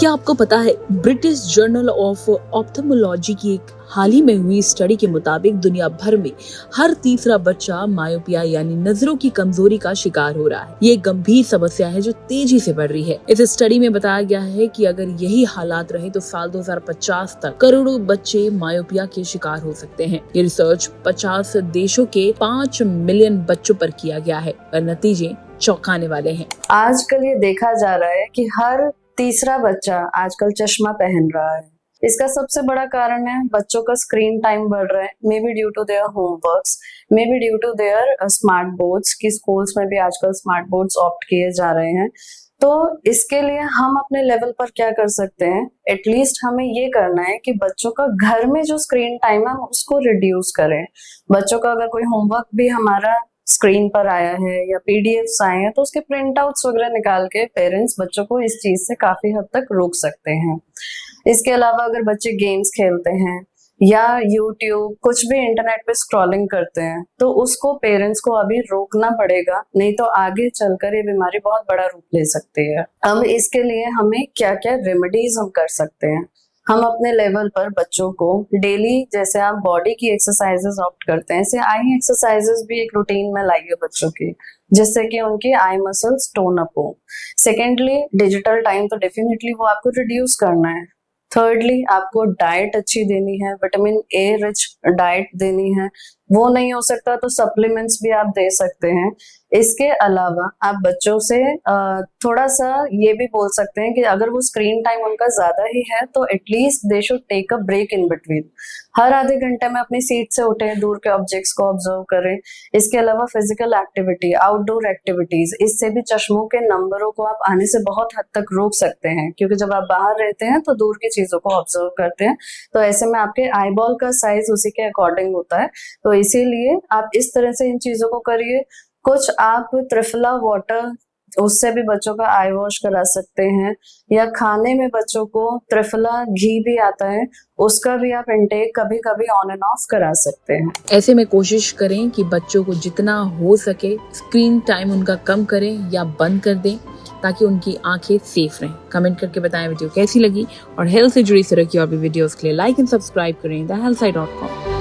क्या आपको पता है ब्रिटिश जर्नल ऑफ ऑप्थेमोलॉजी की एक हाल ही में हुई स्टडी के मुताबिक दुनिया भर में हर तीसरा बच्चा मायोपिया यानी नजरों की कमजोरी का शिकार हो रहा है। ये एक गंभीर समस्या है जो तेजी से बढ़ रही है। इस स्टडी में बताया गया है कि अगर यही हालात रहे तो साल 2050 तक करोड़ों बच्चे मायोपिया के शिकार हो सकते हैं। ये रिसर्च 50 देशों के 5 मिलियन बच्चों पर किया गया है और नतीजे चौंकाने वाले हैं। आजकल ये देखा जा रहा है कि हर तीसरा बच्चा आजकल चश्मा पहन रहा है। इसका सबसे बड़ा कारण है बच्चों का स्क्रीन टाइम बढ़ रहा है। Maybe due to their homeworks, maybe due to their smart boards, की स्कूल्स में भी आजकल स्मार्ट बोर्ड्स ऑप्ट किए जा रहे हैं। तो इसके लिए हम अपने लेवल पर क्या कर सकते हैं? एटलीस्ट हमें ये करना है कि बच्चों का घर में जो स्क्रीन टाइम है उसको रिड्यूस करें। बच्चों का अगर कोई होमवर्क भी हमारा स्क्रीन पर आया है या पीडीएफ्स आए हैं तो उसके प्रिंट आउट्स वगैरह निकाल के पेरेंट्स बच्चों को इस चीज से काफी हद तक रोक सकते हैं। इसके अलावा अगर बच्चे गेम्स खेलते हैं या यूट्यूब कुछ भी इंटरनेट पे स्क्रॉलिंग करते हैं तो उसको पेरेंट्स को अभी रोकना पड़ेगा, नहीं तो आगे चलकर ये बीमारी बहुत बड़ा रूप ले सकती है। अब इसके लिए हमें क्या क्या रेमेडीज हम कर सकते हैं? हम अपने लेवल पर बच्चों को डेली, जैसे आप बॉडी की एक्सरसाइजेस ऑप्ट करते हैं, ऐसे आई एक्सरसाइजेस भी एक रूटीन में लाइए बच्चों की, जिससे कि उनकी आई मसल्स टोन अप हो। सेकेंडली, डिजिटल टाइम तो डेफिनेटली वो आपको रिड्यूस करना है। थर्डली, आपको डाइट अच्छी देनी है, विटामिन ए रिच डाइट देनी है। वो नहीं हो सकता तो सप्लीमेंट्स भी आप दे सकते हैं। इसके अलावा आप बच्चों से थोड़ा सा ये भी बोल सकते हैं कि अगर वो स्क्रीन टाइम उनका ज्यादा ही है तो at least they should take a break in between. हर आधे घंटे में अपनी सीट से उठें, दूर के ऑब्जेक्ट्स को ऑब्जर्व करें। इसके अलावा फिजिकल एक्टिविटी, आउटडोर एक्टिविटीज, इससे भी चश्मों के नंबरों को आप आने से बहुत हद तक रोक सकते हैं, क्योंकि जब आप बाहर रहते हैं तो दूर की चीजों को ऑब्जर्व करते हैं, तो ऐसे में आपके आई बॉल का साइज उसी के अकॉर्डिंग होता है। तो इसीलिए आप इस तरह से इन चीजों को करिए। कुछ आप त्रिफला वाटर, उससे भी बच्चों का आई वॉश करा सकते हैं, या खाने में बच्चों को त्रिफला घी भी आता है, उसका भी आप इंटेक कभी कभी ऑन एंड ऑफ करा सकते हैं। ऐसे में कोशिश करें कि बच्चों को जितना हो सके स्क्रीन टाइम उनका कम करें या बंद कर दें, ताकि उनकी आंखें सेफ रहें। कमेंट करके बताएं वीडियो कैसी लगी, और हेल्थ से जुड़ी इस तरह की और भी वीडियोस के लिए लाइक एंड सब्सक्राइब करें thehealthsci.com।